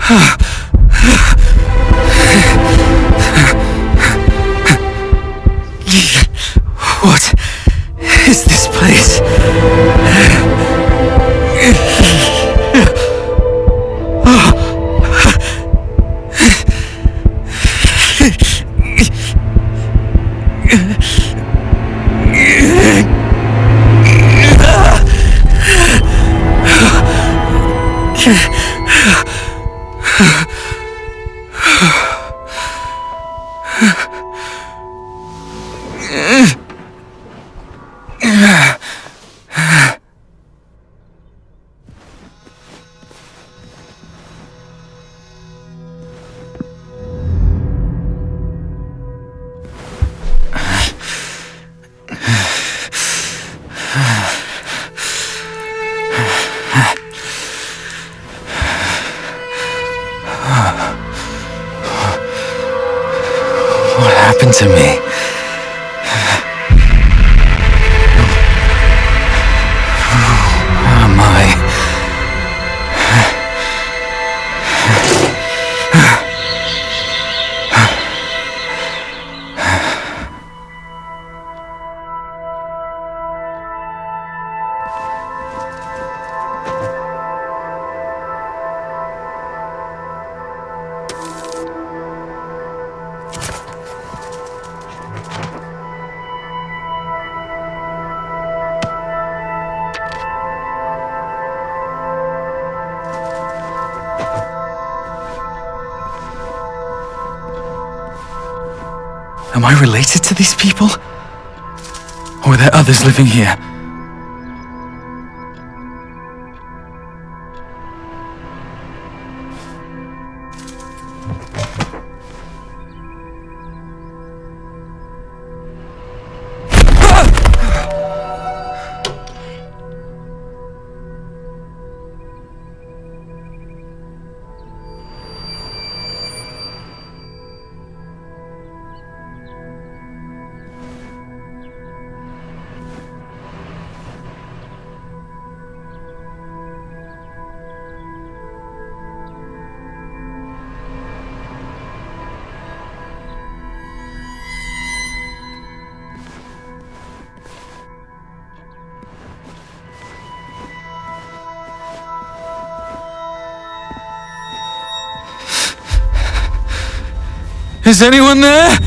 What is this place? What happened to me? Who am I? Am I related to these people? Or are there others living here? Is anyone there?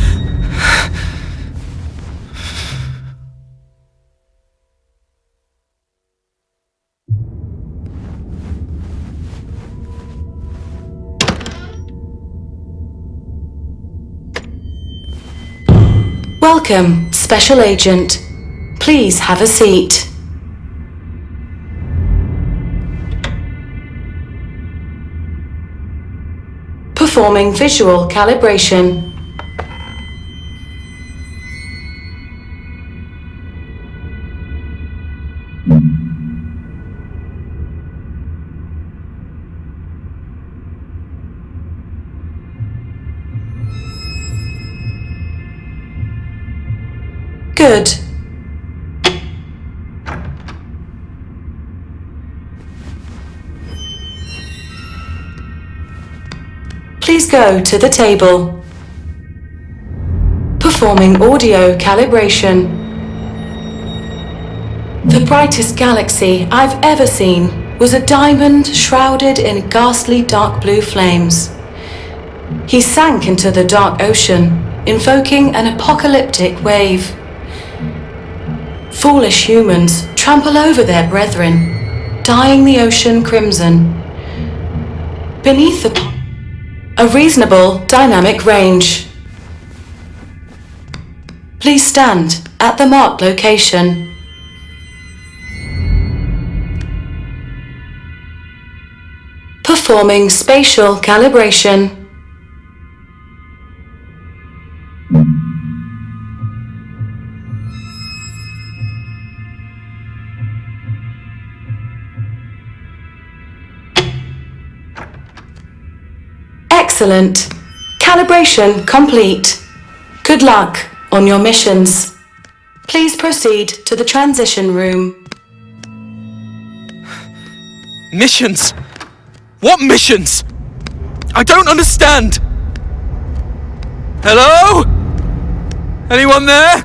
Welcome, Special Agent. Please have a seat. Performing visual calibration. Good. Please go to the table. Performing audio calibration. The brightest galaxy I've ever seen was a diamond shrouded in ghastly dark blue flames. He sank into the dark ocean, invoking an apocalyptic wave. Foolish humans trample over their brethren, dyeing the ocean crimson. Beneath a reasonable dynamic range. Please stand at the marked location. Performing spatial calibration. Excellent. Calibration complete. Good luck on your missions. Please proceed to the transition room. Missions? What missions? I don't understand! Hello? Anyone there?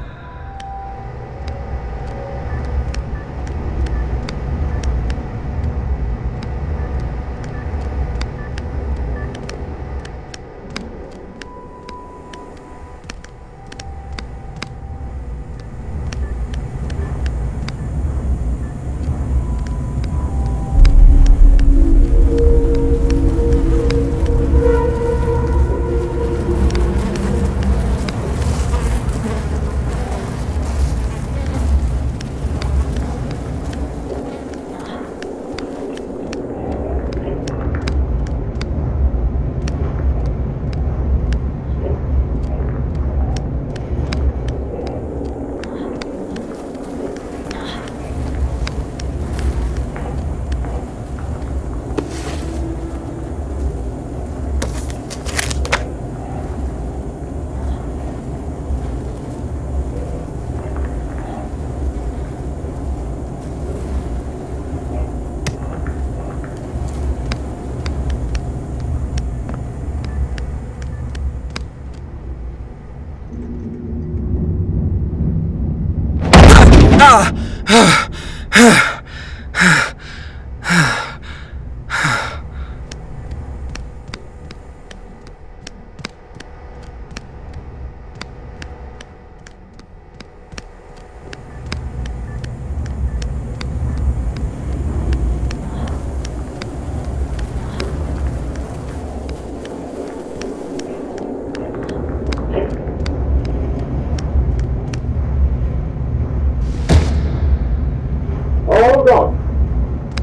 Hold on.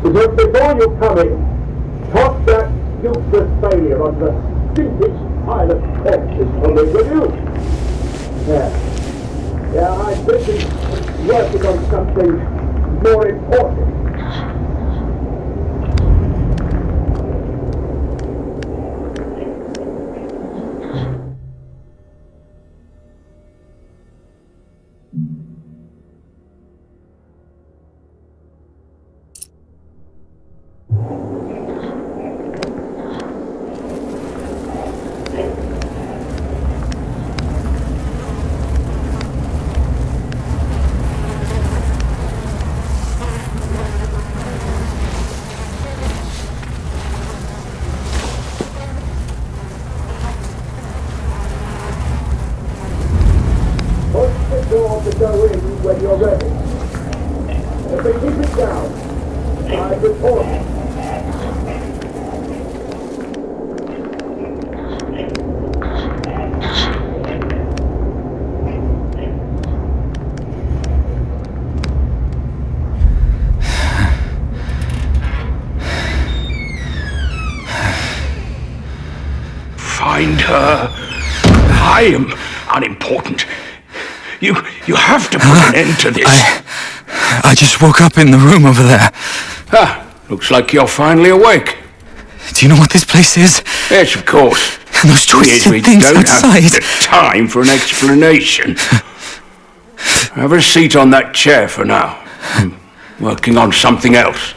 Because before you come in, toss that useless failure on the stupid pile of corpses from the review. Yeah, I'm busy working on something more important. To go in when you're ready. If they keep it down, I report. Find her. I am unimportant. You have to put an end to this. I just woke up in the room over there. Looks like you're finally awake. Do you know what this place is? Yes, of course. And those twisted We things don't outside. have the time for an explanation. Have a seat on that chair for now. I'm working on something else.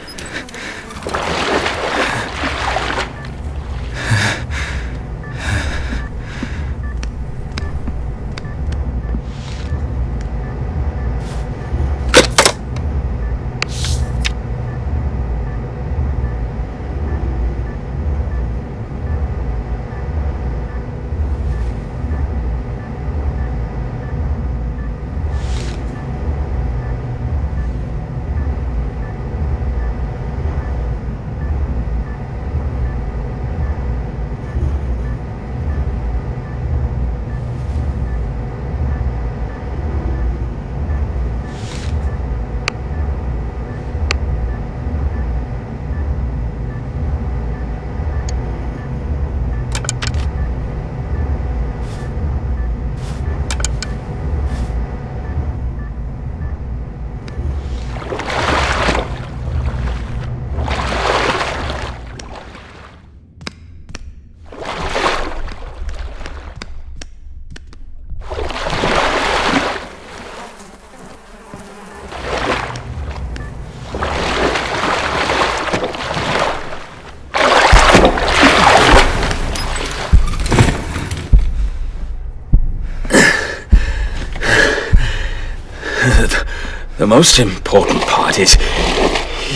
The most important part is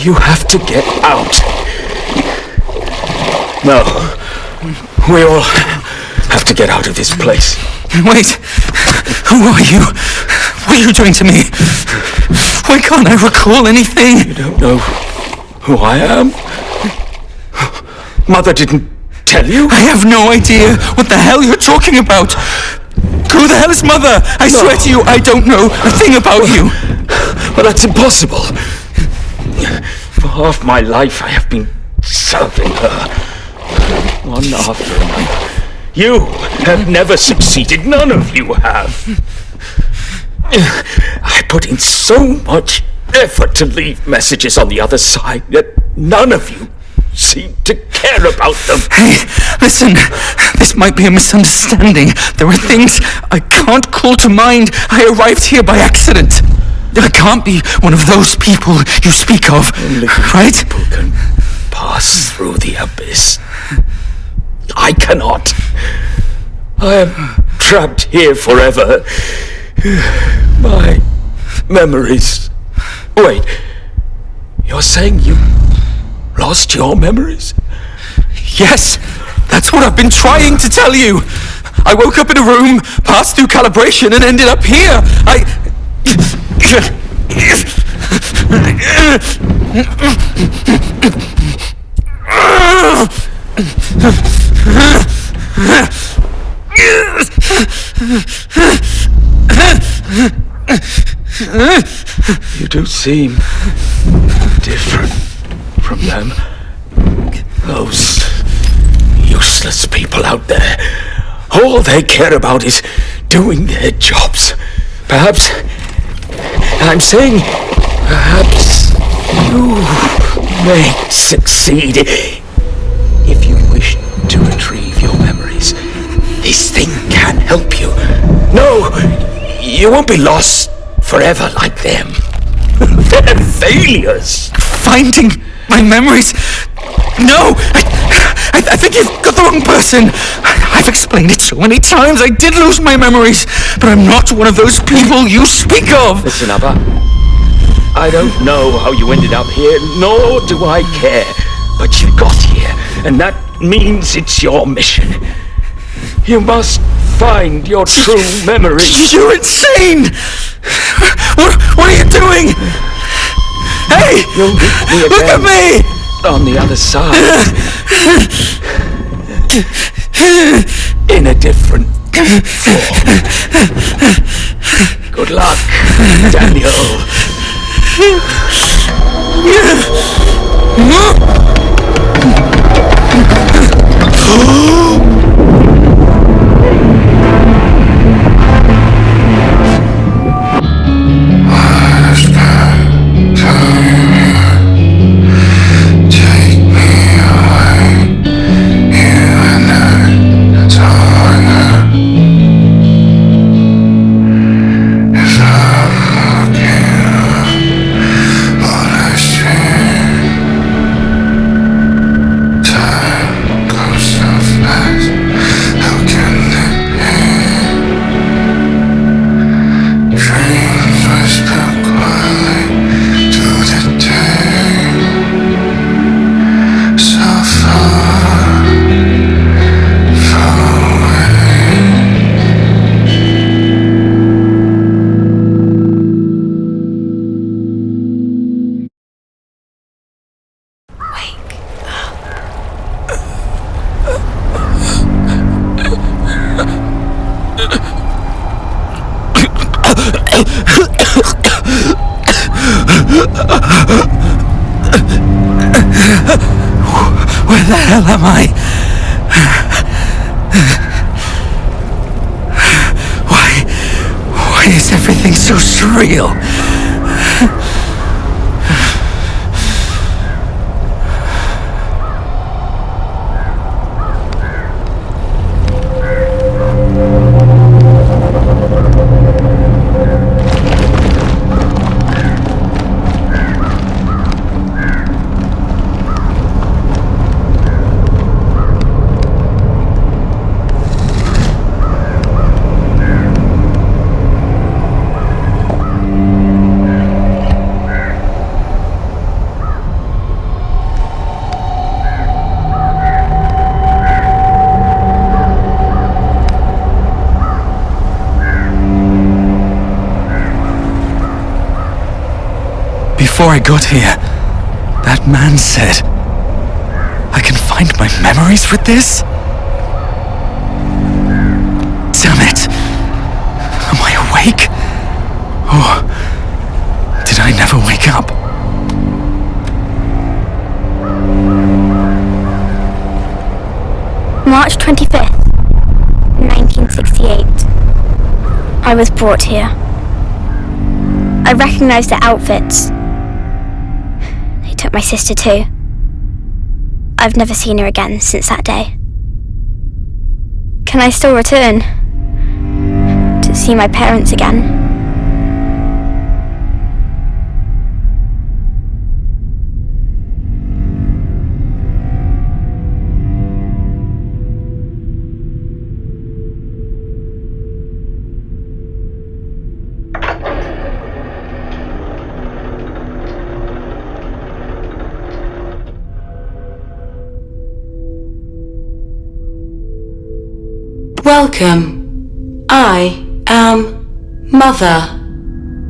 you have to get out. No, we all have to get out of this place. Wait, who are you? What are you doing to me? Why can't I recall anything? You don't know who I am? Mother didn't tell you? I have no idea what the hell you're talking about. Who the hell is Mother? I swear to you, I don't know a thing about you. Well, that's impossible. For half my life I have been serving her, one after another. You have never succeeded. None of you have. I put in so much effort to leave messages on the other side, yet none of you seem to care about them. Hey, listen, this might be a misunderstanding. There are things I can't call to mind. I arrived here by accident. I can't be one of those people you speak of, Only right? people can pass through the abyss. I cannot. I am trapped here forever. My memories... Wait, you're saying you lost your memories? Yes, that's what I've been trying to tell you. I woke up in a room, passed through calibration, and ended up here. You do seem different from them. Those useless people out there. All they care about is doing their jobs. Perhaps, I'm saying, perhaps you may succeed if you wish to retrieve your memories. This thing can help you. No, you won't be lost forever like them. They're failures. Finding my memories? No! I think you've got the wrong person. I've explained it so many times. I did lose my memories, but I'm not one of those people you speak of. Listen, Abba. I don't know how you ended up here, nor do I care. But you got here, and that means it's your mission. You must find your true memories. You're insane! What are you doing? Hey! You'll meet me again. Look at me! On the other side. In a different form. Good luck, Daniel. Where the hell am I? Why is everything so surreal? before I got here, that man said, I can find my memories with this? Damn it! Am I awake? Or did I never wake up? March 25th, 1968. I was brought here. I recognised their outfits. They took my sister too. I've never seen her again since that day. Can I still return? To see my parents again? Welcome. I am Mother.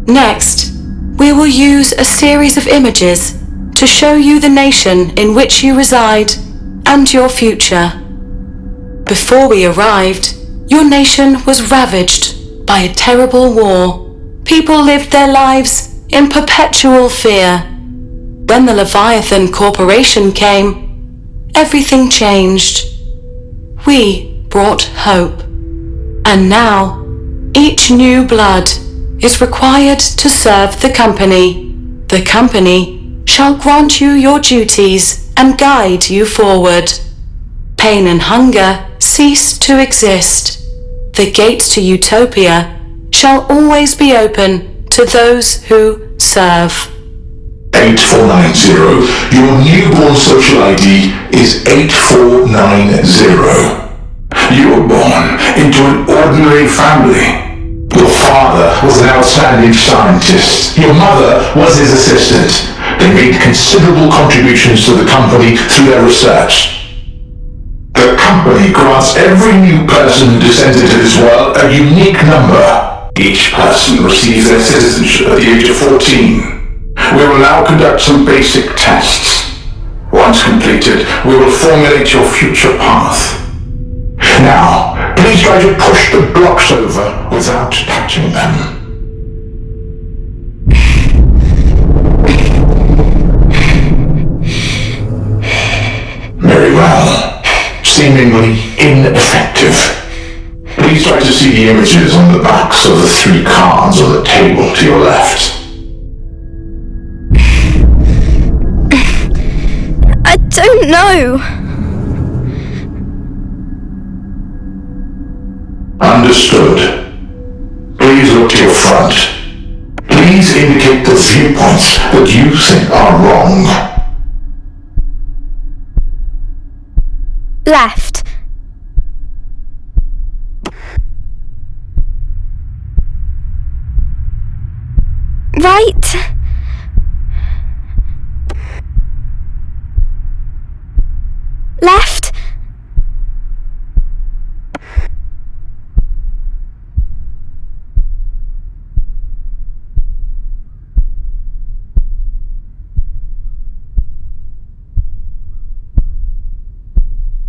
Next, we will use a series of images to show you the nation in which you reside and your future. Before we arrived, your nation was ravaged by a terrible war. People lived their lives in perpetual fear. When the Leviathan Corporation came, everything changed. We brought hope. And now, each new blood is required to serve the company. The company shall grant you your duties and guide you forward. Pain and hunger cease to exist. The gates to utopia shall always be open to those who serve. 8490. Your newborn social ID is 8490. You were born into an ordinary family. Your father was an outstanding scientist. Your mother was his assistant. They made considerable contributions to the company through their research. The company grants every new person who descends into this world a unique number. Each person receives their citizenship at the age of 14. We will now conduct some basic tests. Once completed, we will formulate your future path. Now, please try to push the blocks over without touching them. Very well. Seemingly ineffective. Please try to see the images on the backs of the 3 cards on the table to your left. I don't know. Understood. Please look to your front. Please indicate the viewpoints that you think are wrong. Left. Right. Left.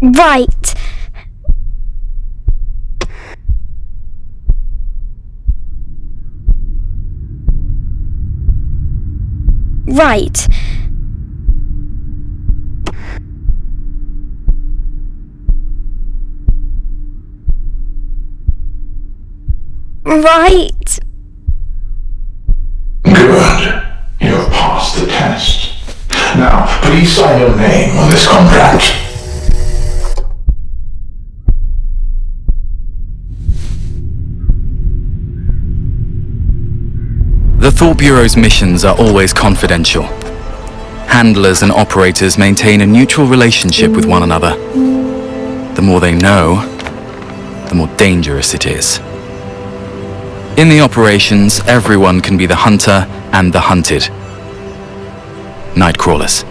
Right. Right. Right. Good. You have passed the test. Now, please sign your name on this contract. The Thought Bureau's missions are always confidential. Handlers and operators maintain a neutral relationship with one another. The more they know, the more dangerous it is. In the operations, everyone can be the hunter and the hunted. Nightcrawlers.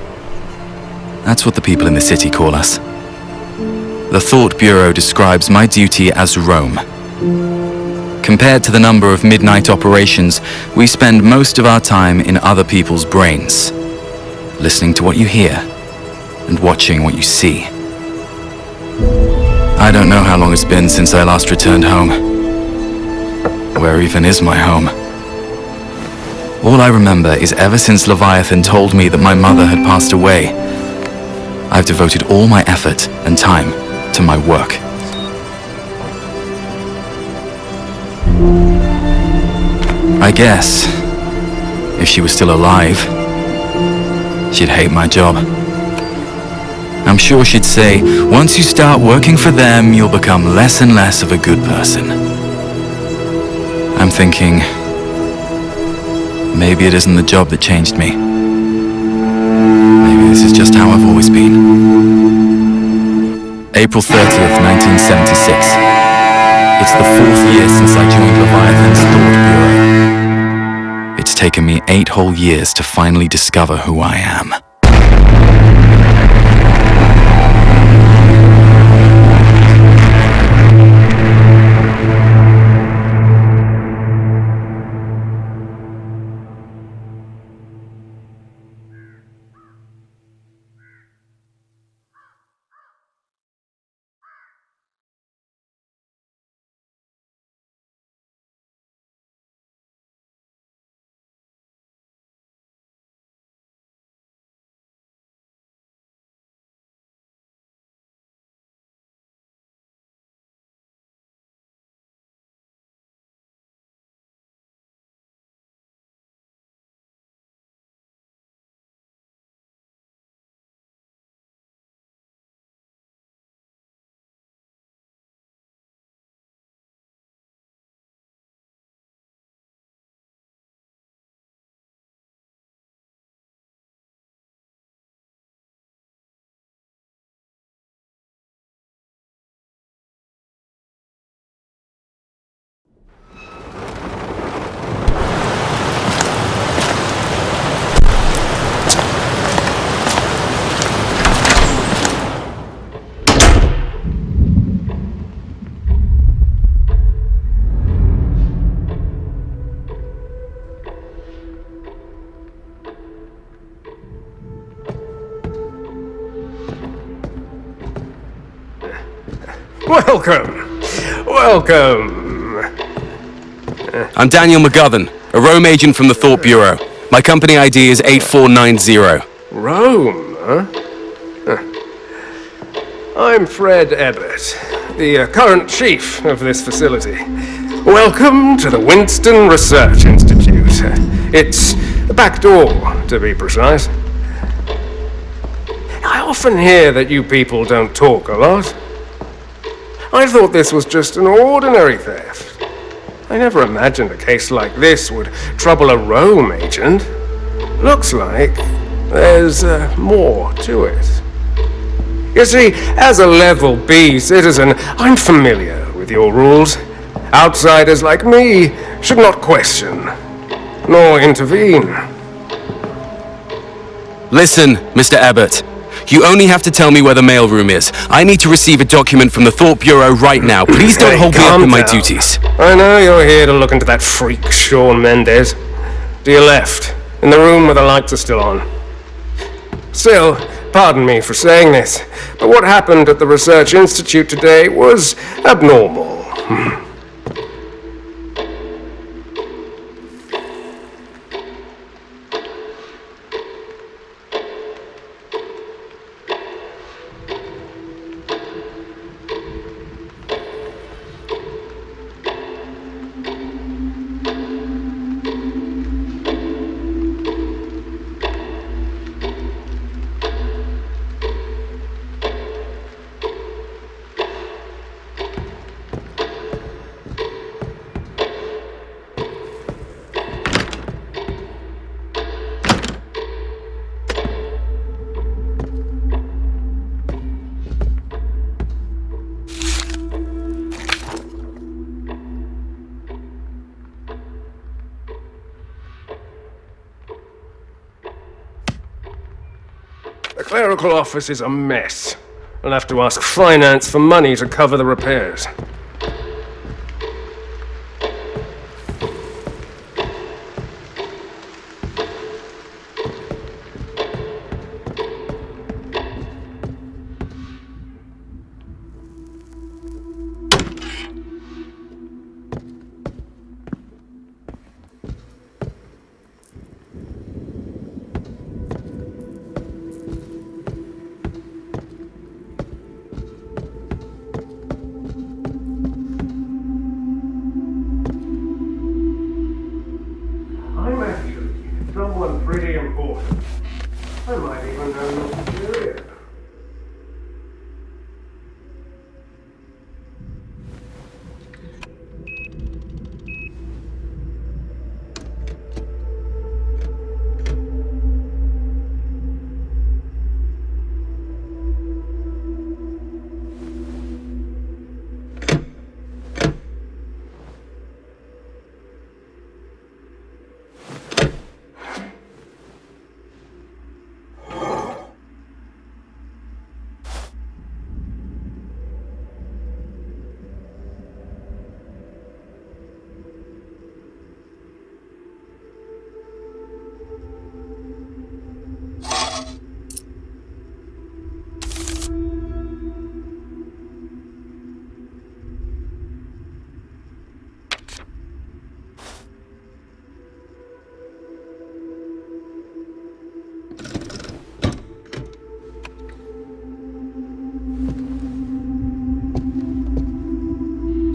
That's what the people in the city call us. The Thought Bureau describes my duty as roam. Compared to the number of midnight operations, we spend most of our time in other people's brains, listening to what you hear and watching what you see. I don't know how long it's been since I last returned home. Where even is my home? All I remember is ever since Leviathan told me that my mother had passed away, I've devoted all my effort and time to my work. I guess, if she was still alive, she'd hate my job. I'm sure she'd say, once you start working for them, you'll become less and less of a good person. I'm thinking, maybe it isn't the job that changed me. Maybe this is just how I've always been. April 30th, 1976. It's the 4th year since I joined Leviathan's Thought Bureau. It's taken me 8 whole years to finally discover who I am. Welcome! Welcome! I'm Daniel McGovern, a Rome agent from the Thought Bureau. My company ID is 8490. Rome, huh? I'm Fred Ebbett, the current chief of this facility. Welcome to the Winston Research Institute. It's the back door, to be precise. I often hear that you people don't talk a lot. I thought this was just an ordinary theft. I never imagined a case like this would trouble a Rome agent. Looks like there's more to it. You see, as a level B citizen, I'm familiar with your rules. Outsiders like me should not question, nor intervene. Listen, Mr. Ebbett. You only have to tell me where the mailroom is. I need to receive a document from the Thought Bureau right now. Please don't hold me up in my duties. I know you're here to look into that freak, Sean Mendez. To your left, in the room where the lights are still on. Still, pardon me for saying this, but what happened at the Research Institute today was abnormal. The clerical office is a mess. I'll have to ask finance for money to cover the repairs.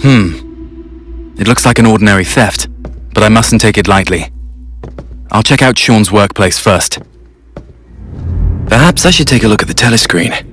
It looks like an ordinary theft, but I mustn't take it lightly. I'll check out Sean's workplace first. Perhaps I should take a look at the telescreen.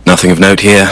Nothing of note here.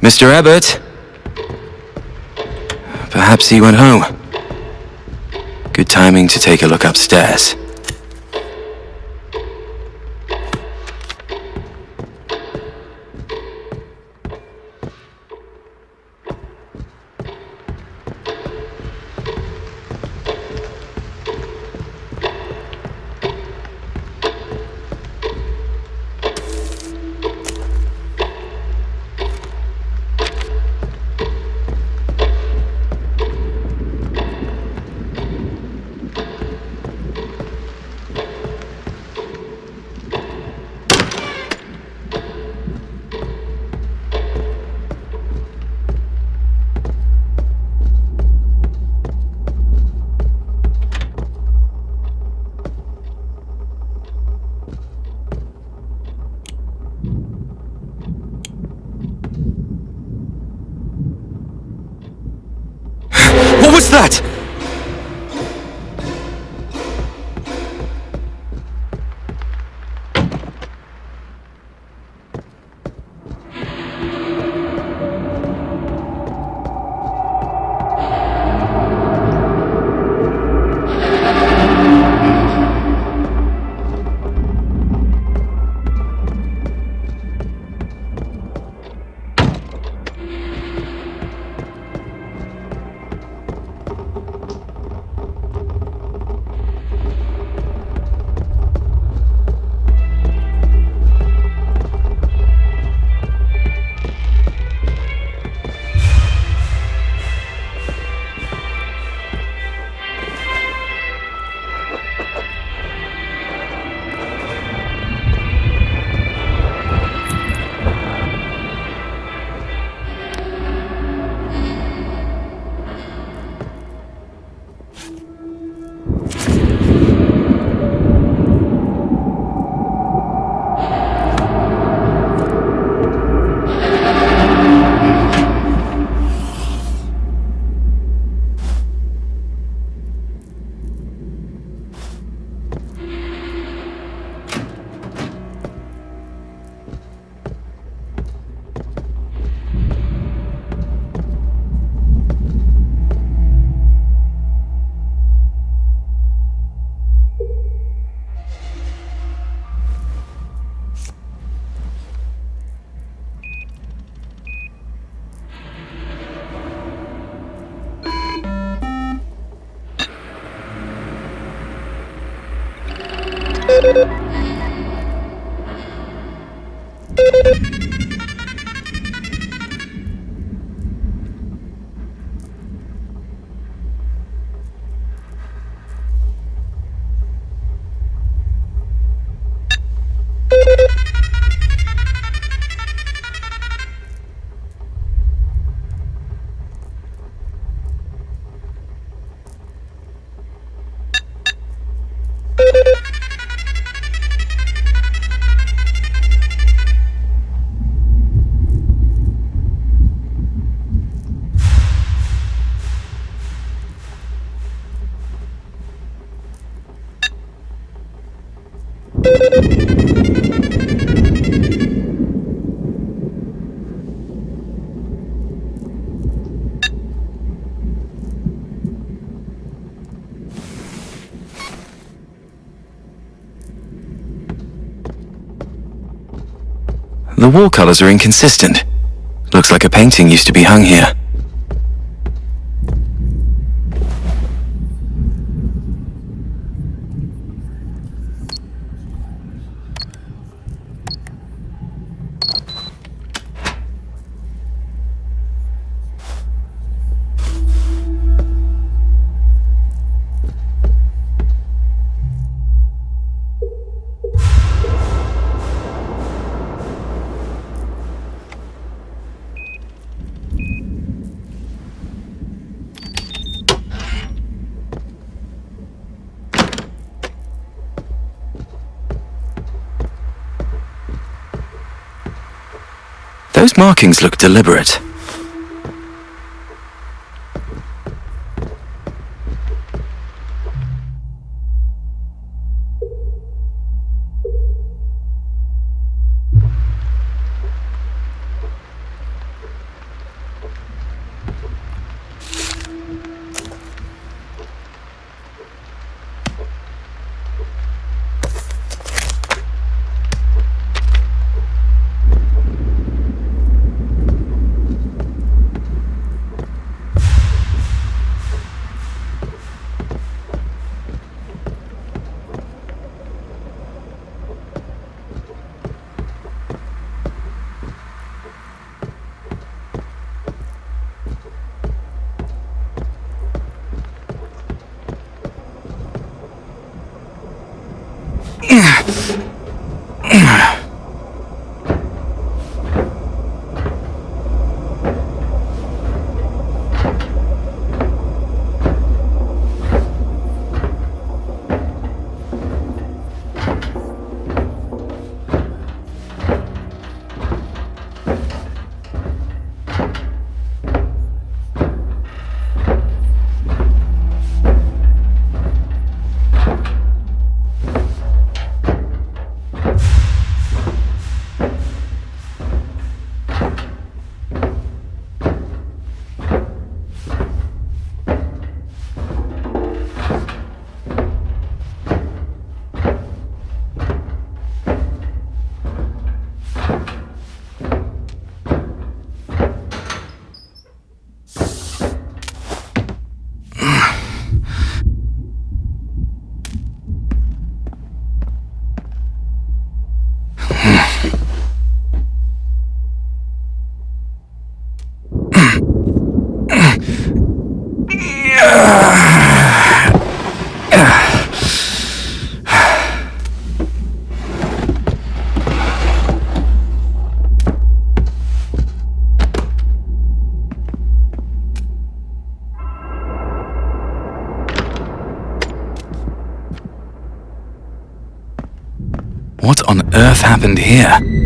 Mr. Abbott? Perhaps he went home. Good timing to take a look upstairs. What was that? The wall colors are inconsistent. Looks like a painting used to be hung here. Those markings look deliberate. What on earth happened here?